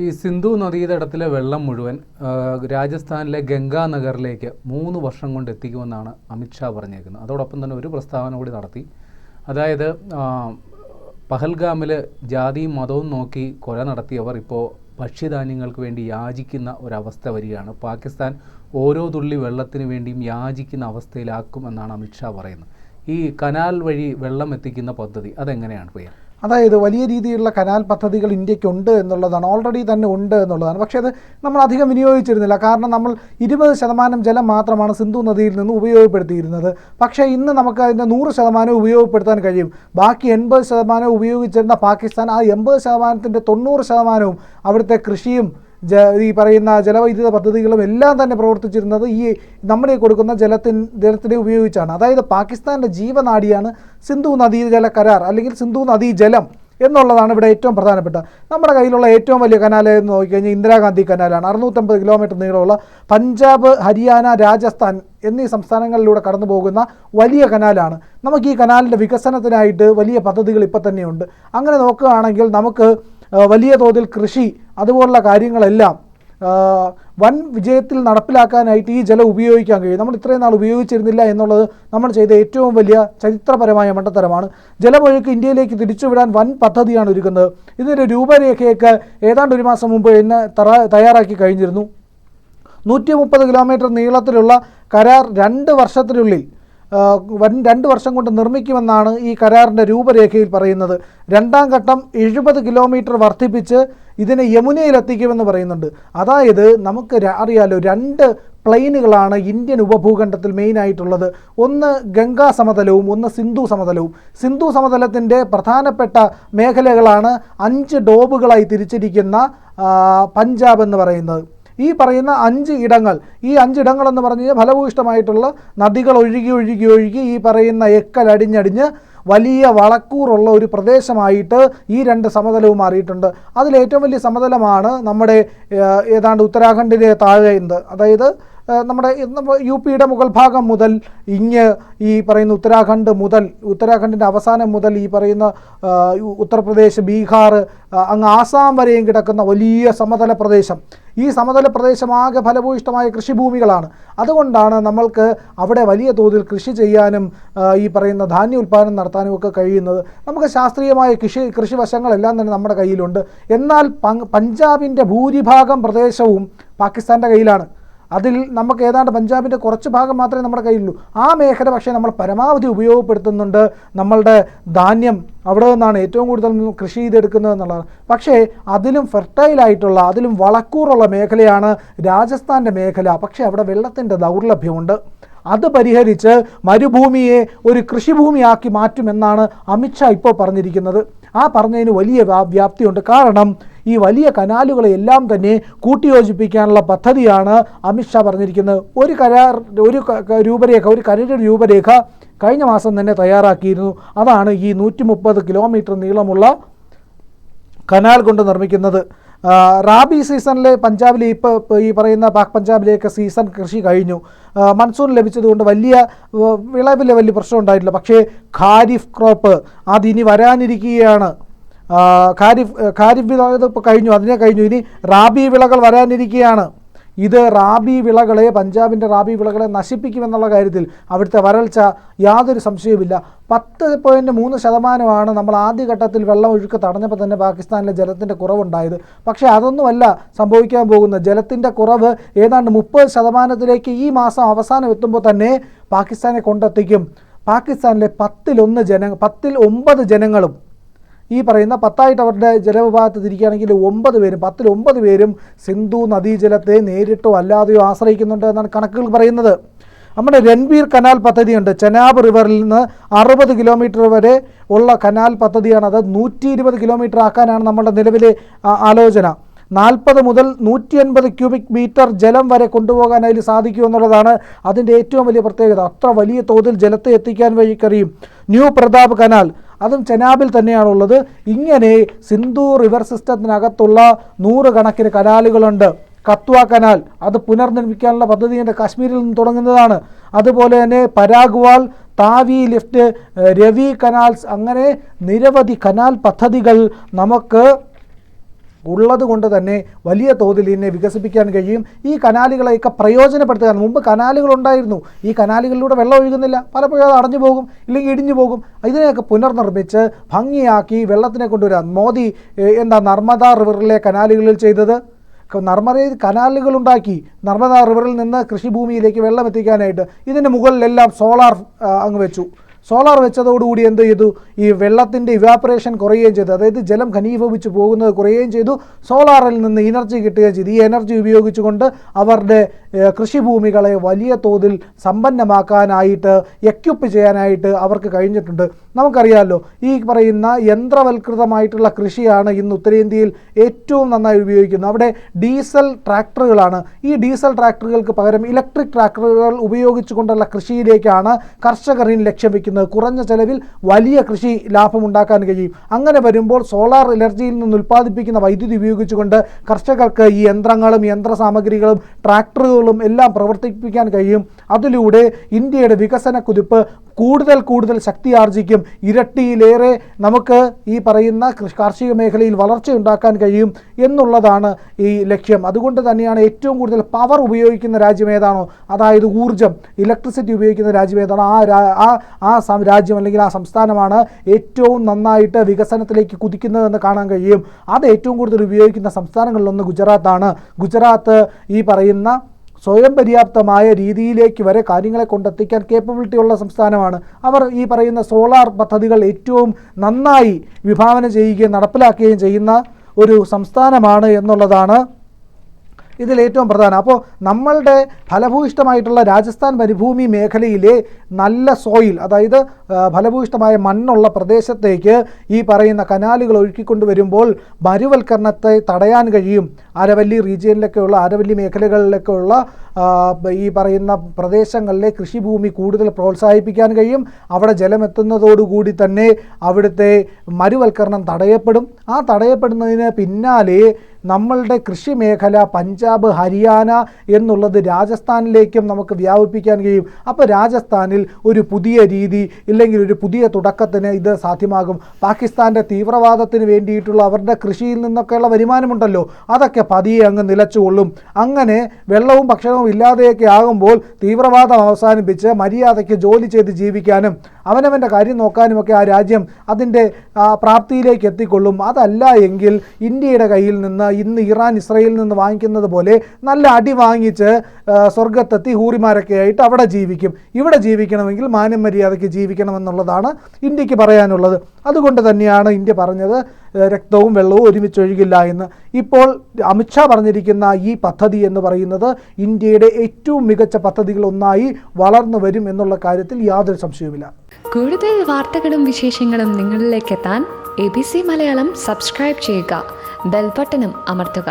ഈ സിന്ധു നദീതടത്തിലെ വെള്ളം മുഴുവൻ രാജസ്ഥാനിലെ ഗംഗാനഗറിലേക്ക് 3 വർഷം കൊണ്ട് എത്തിക്കുമെന്നാണ് അമിത്ഷാ പറഞ്ഞേക്കുന്നത്. അതോടൊപ്പം തന്നെ ഒരു പ്രസ്താവന കൂടി നടത്തി. അതായത് പഹൽഗാമിൽ ജാതിയും മതവും നോക്കി കൊല നടത്തിയവർ ഇപ്പോൾ ഭക്ഷ്യധാന്യങ്ങൾക്ക് വേണ്ടി യാചിക്കുന്ന ഒരവസ്ഥ വരികയാണ്. പാകിസ്ഥാൻ ഓരോ തുള്ളി വെള്ളത്തിന് വേണ്ടിയും യാചിക്കുന്ന അവസ്ഥയിലാക്കുമെന്നാണ് അമിത്ഷാ പറയുന്നത്. ഈ കനാൽ വഴി വെള്ളം എത്തിക്കുന്ന പദ്ധതി അതെങ്ങനെയാണ് പ്രിയ? അതായത് വലിയ രീതിയിലുള്ള കനാൽ പദ്ധതികൾ ഇന്ത്യക്കുണ്ട് എന്നുള്ളതാണ്, ഓൾറെഡി തന്നെ ഉണ്ട് എന്നുള്ളതാണ്. പക്ഷേ അത് നമ്മൾ അധികം വിനിയോഗിച്ചിരുന്നില്ല. കാരണം നമ്മൾ 20% ജലം മാത്രമാണ് സിന്ധു നദിയിൽ നിന്ന് ഉപയോഗപ്പെടുത്തിയിരുന്നത്. പക്ഷേ ഇന്ന് നമുക്ക് അതിൻ്റെ 100% ഉപയോഗപ്പെടുത്താൻ കഴിയും. ബാക്കി 80% ഉപയോഗിച്ചിരുന്ന പാകിസ്ഥാൻ ആ 80%-ൻ്റെ 90% അവിടുത്തെ കൃഷിയും ഈ പറയുന്ന ജലവൈദ്യുത പദ്ധതികളും എല്ലാം തന്നെ പ്രവർത്തിച്ചിരുന്നത് ഈ നമ്മുടെ കൊടുക്കുന്ന ജലത്തിനെ ഉപയോഗിച്ചാണ്. അതായത് പാകിസ്ഥാൻ്റെ ജീവനാഡിയാണ് സിന്ധു നദീജല കരാർ അല്ലെങ്കിൽ സിന്ധു നദീജലം എന്നുള്ളതാണ് ഇവിടെ ഏറ്റവും പ്രധാനപ്പെട്ട. നമ്മുടെ കയ്യിലുള്ള ഏറ്റവും വലിയ കനാൽ എന്ന് നോക്കിക്കഴിഞ്ഞാൽ ഇന്ദിരാഗാന്ധി കനാലാണ്. 650 കിലോമീറ്റർ നീളമുള്ള പഞ്ചാബ്, ഹരിയാന, രാജസ്ഥാൻ എന്നീ സംസ്ഥാനങ്ങളിലൂടെ കടന്നു പോകുന്ന വലിയ കനാലാണ്. നമുക്ക് ഈ കനാലിൻ്റെ വികസനത്തിനായിട്ട് വലിയ പദ്ധതികൾ ഇപ്പം തന്നെയുണ്ട്. അങ്ങനെ നോക്കുകയാണെങ്കിൽ നമുക്ക് വലിയ തോതിൽ കൃഷി അതുപോലുള്ള കാര്യങ്ങളെല്ലാം വൻ വിജയത്തിൽ നടപ്പിലാക്കാനായിട്ട് ഈ ജലം ഉപയോഗിക്കാൻ കഴിയും. നമ്മൾ ഇത്രയും നാൾ ഉപയോഗിച്ചിരുന്നില്ല എന്നുള്ളത് നമ്മൾ ചെയ്ത ഏറ്റവും വലിയ ചരിത്രപരമായ മണ്ടത്തരമാണ്. ജലമൊഴുക്ക് ഇന്ത്യയിലേക്ക് തിരിച്ചുവിടാൻ വൻ പദ്ധതിയാണ് ഒരുക്കുന്നത്. ഇതിൻ്റെ രൂപരേഖയൊക്കെ ഏതാണ്ട് ഒരു മാസം മുമ്പ് എന്നെ തയ്യാറാക്കി കഴിഞ്ഞിരുന്നു. 130 കിലോമീറ്റർ നീളത്തിലുള്ള കരാർ 2 വർഷത്തിനുള്ളിൽ 2 വർഷം കൊണ്ട് നിർമ്മിക്കുമെന്നാണ് ഈ കരാറിൻ്റെ രൂപരേഖയിൽ പറയുന്നത്. 2ാം ഘട്ടം 70 കിലോമീറ്റർ വർദ്ധിപ്പിച്ച് ഇതിനെ യമുനയിലെത്തിക്കുമെന്ന് പറയുന്നുണ്ട്. അതായത് നമുക്ക് അറിയാലോ, 2 പ്ലെയിനുകളാണ് ഇന്ത്യൻ ഉപഭൂഖണ്ഡത്തിൽ മെയിനായിട്ടുള്ളത്. ഒന്ന് ഗംഗാ സമതലവും ഒന്ന് സിന്ധു സമതലവും. സിന്ധു സമതലത്തിൻ്റെ പ്രധാനപ്പെട്ട മേഖലകളാണ് 5 ഡോബുകളായി തിരിച്ചിരിക്കുന്ന പഞ്ചാബ് എന്ന് പറയുന്നത്. ഈ പറയുന്ന 5 ഇടങ്ങൾ, ഈ 5 ഇടങ്ങളെന്ന് പറഞ്ഞു കഴിഞ്ഞാൽ ഫലഭൂയിഷ്ടമായിട്ടുള്ള നദികൾ ഒഴുകി ഈ പറയുന്ന എക്കലടിഞ്ഞടിഞ്ഞ് വലിയ വളക്കൂറുള്ള ഒരു പ്രദേശമായിട്ട് ഈ 2 സമതലവും മാറിയിട്ടുണ്ട്. അതിലേറ്റവും വലിയ സമതലമാണ് നമ്മുടെ ഏതാണ്ട് ഉത്തരാഖണ്ഡിലെ താഴെ, അതായത് നമ്മുടെ UP-യുടെ മുകൾ ഭാഗം മുതൽ ഈ പറയുന്ന ഉത്തരാഖണ്ഡിൻ്റെ അവസാനം മുതൽ ഈ പറയുന്ന ഉത്തർപ്രദേശ്, ബീഹാർ, അങ്ങ് ആസാം വരെയും കിടക്കുന്ന വലിയ സമതല പ്രദേശം. ഈ സമതല പ്രദേശമാകെ ഫലഭൂയിഷ്ടമായ കൃഷിഭൂമികളാണ്. അതുകൊണ്ടാണ് നമ്മൾക്ക് അവിടെ വലിയ തോതിൽ കൃഷി ചെയ്യാനും ഈ പറയുന്ന ധാന്യ ഉൽപ്പാദനം നടത്താനും ഒക്കെ കഴിയുന്നത്. നമുക്ക് ശാസ്ത്രീയമായ കൃഷി വശങ്ങളെല്ലാം തന്നെ നമ്മുടെ കയ്യിലുണ്ട്. എന്നാൽ പഞ്ചാബിൻ്റെ ഭൂരിഭാഗം പ്രദേശവും പാകിസ്ഥാൻ്റെ കയ്യിലാണ്. അതിൽ നമുക്ക് ഏതാണ്ട് പഞ്ചാബിൻ്റെ കുറച്ച് ഭാഗം മാത്രമേ നമ്മുടെ കയ്യിലുള്ളൂ. ആ മേഖല പക്ഷേ നമ്മൾ പരമാവധി ഉപയോഗപ്പെടുത്തുന്നുണ്ട്. നമ്മളുടെ ധാന്യം അവിടെ നിന്നാണ് ഏറ്റവും കൂടുതൽ കൃഷി ചെയ്തെടുക്കുന്നത് എന്നുള്ളതാണ്. പക്ഷേ അതിലും ഫെർട്ടൈലായിട്ടുള്ള, അതിലും വളക്കൂറുള്ള മേഖലയാണ് രാജസ്ഥാൻ്റെ മേഖല. പക്ഷേ അവിടെ വെള്ളത്തിൻ്റെ ദൗർലഭ്യമുണ്ട്. അത് പരിഹരിച്ച് മരുഭൂമിയെ ഒരു കൃഷിഭൂമിയാക്കി മാറ്റുമെന്നാണ് അമിത്ഷാ ഇപ്പോൾ പറഞ്ഞിരിക്കുന്നത്. ആ പറഞ്ഞതിന് വലിയ വ്യാപ്തിയുണ്ട്. കാരണം ഈ വലിയ കനാലുകളെ എല്ലാം തന്നെ കൂട്ടിയോജിപ്പിക്കാനുള്ള പദ്ധതിയാണ് അമിത്ഷാ പറഞ്ഞിരിക്കുന്നത്. ഒരു കരട് രൂപരേഖ കഴിഞ്ഞ മാസം തന്നെ തയ്യാറാക്കിയിരുന്നു. അതാണ് ഈ 130 കിലോമീറ്റർ നീളമുള്ള കനാൽ കൊണ്ട് നിർമ്മിക്കുന്നത്. റാബി സീസണിലെ പഞ്ചാബിൽ ഇപ്പോൾ ഈ പറയുന്ന പാക് പഞ്ചാബിലേക്ക് സീസൺ കൃഷി കഴിഞ്ഞു. മൺസൂൺ ലഭിച്ചതുകൊണ്ട് വലിയ വിളവിൽ വലിയ പ്രശ്നം ഉണ്ടായിട്ടില്ല. പക്ഷേ ഖാരിഫ് ക്രോപ്പ് അതിനി വരാനിരിക്കുകയാണ്. ഖാരിഫ് വിള ഇപ്പോൾ കഴിഞ്ഞു, ഇനി റാബി വിളകൾ വരാനിരിക്കുകയാണ്. ഇത് പഞ്ചാബിൻ്റെ റാബി വിളകളെ നശിപ്പിക്കുമെന്നുള്ള കാര്യത്തിൽ അവിടുത്തെ വരൾച്ച യാതൊരു സംശയവുമില്ല. 10.3% നമ്മൾ ആദ്യഘട്ടത്തിൽ വെള്ളം ഒഴുക്ക് തടഞ്ഞപ്പോൾ തന്നെ പാകിസ്ഥാനിലെ ജലത്തിൻ്റെ കുറവുണ്ടായത്. പക്ഷേ അതൊന്നുമല്ല സംഭവിക്കാൻ പോകുന്നത്. ജലത്തിൻ്റെ കുറവ് ഏതാണ്ട് 30%-ലേക്ക് ഈ മാസം അവസാനം എത്തുമ്പോൾ തന്നെ പാകിസ്ഥാനെ കൊണ്ടെത്തിക്കും. പാകിസ്ഥാനിലെ 10-9 ജനങ്ങളും ഈ പറയുന്ന 10 അവരുടെ ജലവിഭാഗത്ത് തിരിക്കുകയാണെങ്കിൽ 10-9 പേരും സിന്ധു നദീജലത്തെ നേരിട്ടോ അല്ലാതെയോ ആശ്രയിക്കുന്നുണ്ട് എന്നാണ് കണക്കുകൾ പറയുന്നത്. നമ്മുടെ രൺബീർ കനാൽ പദ്ധതിയുണ്ട്. ചെനാബ് റിവറിൽ നിന്ന് 60 കിലോമീറ്റർ വരെ ഉള്ള കനാൽ പദ്ധതിയാണ്. അത് 120 കിലോമീറ്റർ ആക്കാനാണ് നമ്മുടെ നിലവിലെ ആലോചന. 40 മുതൽ 180 ക്യൂബിക് മീറ്റർ ജലം വരെ കൊണ്ടുപോകാൻ അതിൽ സാധിക്കുമെന്നുള്ളതാണ് അതിൻ്റെ ഏറ്റവും വലിയ പ്രത്യേകത. അത്ര വലിയ തോതിൽ ജലത്തെ എത്തിക്കാൻ വഴി കഴിയും. ന്യൂ പ്രതാപ് കനാൽ, അതും ചെനാബിൽ തന്നെയാണുള്ളത്. ഇങ്ങനെ സിന്ധു റിവർ സിസ്റ്റത്തിനകത്തുള്ള 100 കണക്കിന് കനാലുകളുണ്ട്. കത്വ കനാൽ, അത് പുനർനിർമ്മിക്കാനുള്ള പദ്ധതി കാശ്മീരിൽ നിന്ന് തുടങ്ങുന്നതാണ്. അതുപോലെ തന്നെ പരാഗ്വാൾ, താവി ലിഫ്റ്റ്, രവി കനാൽസ്, അങ്ങനെ നിരവധി കനാൽ പദ്ധതികൾ നമുക്ക് ഉള്ളത് കൊണ്ട് തന്നെ വലിയ തോതിൽ ഇതിനെ വികസിപ്പിക്കാൻ കഴിയും. ഈ കനാലുകളെയൊക്കെ പ്രയോജനപ്പെടുത്തുക. മുമ്പ് കനാലുകൾ ഉണ്ടായിരുന്നു, ഈ കനാലുകളിലൂടെ വെള്ളം ഒഴുകുന്നില്ല, പലപ്പോഴും അത് അടഞ്ഞു പോകും, ഇല്ലെങ്കിൽ ഇടിഞ്ഞു പോകും. ഇതിനെയൊക്കെ പുനർനിർമ്മിച്ച് ഭംഗിയാക്കി വെള്ളത്തിനെ കൊണ്ടുവരാൻ മോദി നർമ്മദ റിവറിലെ കനാലുകളിൽ ചെയ്തത്. നർമ്മദയിൽ കനാലുകളുണ്ടാക്കി നർമ്മദ റിവറിൽ നിന്ന് കൃഷിഭൂമിയിലേക്ക് വെള്ളം എത്തിക്കാനായിട്ട് ഇതിന് മുകളിലെല്ലാം സോളാർ അങ്ങ് വെച്ചു. സോളാർ വെച്ചതോടുകൂടി എന്ത് ചെയ്തു? ഈ വെള്ളത്തിൻ്റെ ഇവാപ്പറേഷൻ കുറയുകയും ചെയ്തു, അതായത് ജലം ഘനീഭവിച്ച് പോകുന്നത് കുറയുകയും ചെയ്തു. സോളാറിൽ നിന്ന് എനർജി കിട്ടുകയും ചെയ്തു. ഈ എനർജി ഉപയോഗിച്ചുകൊണ്ട് അവരുടെ കൃഷിഭൂമികളെ വലിയ തോതിൽ സമ്പന്നമാക്കാനായിട്ട്, എക്യുപ്പ് ചെയ്യാനായിട്ട് അവർക്ക് കഴിഞ്ഞിട്ടുണ്ട്. നമുക്കറിയാമല്ലോ, ഈ പറയുന്ന യന്ത്രവൽകൃതമായിട്ടുള്ള കൃഷിയാണ് ഇന്ന് ഉത്തരേന്ത്യയിൽ ഏറ്റവും നന്നായി ഉപയോഗിക്കുന്നത്. അവിടെ ഡീസൽ ട്രാക്ടറുകളാണ്. ഈ ഡീസൽ ട്രാക്ടറുകൾക്ക് പകരം ഇലക്ട്രിക് ട്രാക്ടറുകൾ ഉപയോഗിച്ചുകൊണ്ടുള്ള കൃഷിയിലേക്കാണ് കർഷകർ ലക്ഷ്യം വയ്ക്കുന്നത്. കുറഞ്ഞ ചെലവിൽ വലിയ കൃഷി ലാഭമുണ്ടാക്കാൻ കഴിയും. അങ്ങനെ വരുമ്പോൾ സോളാർ എനർജിയിൽ നിന്ന് ഉൽപ്പാദിപ്പിക്കുന്ന വൈദ്യുതി ഉപയോഗിച്ചുകൊണ്ട് കർഷകർക്ക് ഈ യന്ത്രങ്ങളും യന്ത്രസാമഗ്രികളും ട്രാക്ടറുകളും എല്ലാം പ്രവർത്തിപ്പിക്കാൻ കഴിയും. അതിലൂടെ ഇന്ത്യയുടെ വികസന കുതിപ്പ് കൂടുതൽ ശക്തിയാർജിക്കും. ഇരട്ടിയിലേറെ നമുക്ക് ഈ പറയുന്ന കാർഷിക മേഖലയിൽ വളർച്ചയുണ്ടാക്കാൻ കഴിയും എന്നുള്ളതാണ് ഈ ലക്ഷ്യം. അതുകൊണ്ട് തന്നെയാണ് ഏറ്റവും കൂടുതൽ പവർ ഉപയോഗിക്കുന്ന രാജ്യം ഏതാണോ, അതായത് ഊർജ്ജം, ഇലക്ട്രിസിറ്റി ഉപയോഗിക്കുന്ന രാജ്യം ഏതാണോ, ആ രാജ്യം അല്ലെങ്കിൽ ആ സംസ്ഥാനമാണ് ഏറ്റവും നന്നായിട്ട് വികസനത്തിലേക്ക് കുതിക്കുന്നതെന്ന് കാണാൻ കഴിയും. അത് ഏറ്റവും കൂടുതൽ ഉപയോഗിക്കുന്ന സംസ്ഥാനങ്ങളിലൊന്ന് ഗുജറാത്താണ്. ഗുജറാത്ത് ഈ പറയുന്ന സ്വയം പര്യാപ്തമായ രീതിയിലേക്ക് വരെ കാര്യങ്ങളെ കൊണ്ടെത്തിക്കാൻ കേപ്പബിലിറ്റി ഉള്ള സംസ്ഥാനമാണ്. അവർ ഈ പറയുന്ന സോളാർ പദ്ധതികൾ ഏറ്റവും നന്നായി വിഭാവന ചെയ്യുകയും നടപ്പിലാക്കുകയും ചെയ്യുന്ന ഒരു സംസ്ഥാനമാണ് എന്നുള്ളതാണ് ഇതിലേറ്റവും പ്രധാനം. അപ്പോൾ നമ്മളുടെ ഫലഭൂയിഷ്ടമായിട്ടുള്ള രാജസ്ഥാൻ മരുഭൂമി മേഖലയിലെ നല്ല സോയിൽ, അതായത് ഫലഭൂയിഷ്ടമായ മണ്ണുള്ള പ്രദേശത്തേക്ക് ഈ പറയുന്ന കനാലുകൾ ഒഴുക്കിക്കൊണ്ടുവരുമ്പോൾ മരുവൽക്കരണത്തെ തടയാൻ കഴിയും. അരവല്ലി റീജിയനിലൊക്കെയുള്ള, അരവല്ലി മേഖലകളിലൊക്കെയുള്ള ഈ പറയുന്ന പ്രദേശങ്ങളിലെ കൃഷിഭൂമി കൂടുതൽ പ്രോത്സാഹിപ്പിക്കാൻ കഴിയും. അവിടെ ജലമെത്തുന്നതോടുകൂടി തന്നെ അവിടുത്തെ മരുവൽക്കരണം തടയപ്പെടും. ആ തടയപ്പെടുന്നതിന് പിന്നാലെ നമ്മളുടെ കൃഷി മേഖല പഞ്ചാബ്, ഹരിയാന എന്നുള്ളത് രാജസ്ഥാനിലേക്കും നമുക്ക് വ്യാപിപ്പിക്കാൻ കഴിയും. അപ്പോൾ രാജസ്ഥാനിൽ ഒരു പുതിയ രീതി ഇല്ലെങ്കിൽ ഒരു പുതിയ തുടക്കത്തിന് ഇത് സാധ്യമാകും. പാകിസ്ഥാൻ്റെ തീവ്രവാദത്തിന് വേണ്ടിയിട്ടുള്ള അവരുടെ കൃഷിയിൽ നിന്നൊക്കെയുള്ള വരുമാനമുണ്ടല്ലോ, അതൊക്കെ പതിയെ അങ്ങ് നിലച്ചുകൊള്ളും. അങ്ങനെ വെള്ളവും ഭക്ഷണവും ഇല്ലാതെയൊക്കെ ആകുമ്പോൾ തീവ്രവാദം അവസാനിപ്പിച്ച് മര്യാദയ്ക്ക് ജോലി ചെയ്ത് ജീവിക്കാനും അവനവൻ്റെ കാര്യം നോക്കാനുമൊക്കെ ആ രാജ്യം അതിൻ്റെ പ്രാപ്തിയിലേക്ക് എത്തിക്കൊള്ളും. അതല്ല എങ്കിൽ ഇന്ത്യയുടെ കയ്യിൽ നിന്ന് ഇന്ന് ഇറാൻ ഇസ്രയേലിൽ നിന്ന് വാങ്ങിക്കുന്നത് പോലെ നല്ല അടി വാങ്ങിച്ച് സ്വർഗത്തെത്തി ഹൂറിമാരൊക്കെ ആയിട്ട് അവിടെ ജീവിക്കും. ഇവിടെ ജീവിക്കണമെങ്കിൽ മാന്യം മര്യാദയ്ക്ക് ജീവിക്കണമെന്നുള്ളതാണ് ഇന്ത്യക്ക് പറയാനുള്ളത്. അതുകൊണ്ട് തന്നെയാണ് ഇന്ത്യ പറഞ്ഞത് രക്തവും വെള്ളവും ഒരുമിച്ചൊഴുകില്ല എന്ന്. ഇപ്പോൾ അമിത്ഷാ പറഞ്ഞിരിക്കുന്ന ഈ പദ്ധതി എന്ന് പറയുന്നത് ഇന്ത്യയുടെ ഏറ്റവും മികച്ച പദ്ധതികളൊന്നായി വളർന്നു വരും എന്നുള്ള കാര്യത്തിൽ യാതൊരു സംശയവുമില്ല. കൂടുതൽ വാർത്തകളും വിശേഷങ്ങളും നിങ്ങളിലേക്ക് എത്താൻ ABC മലയാളം സബ്സ്ക്രൈബ് ചെയ്യുക, ബെൽ ബട്ടണും അമർത്തുക.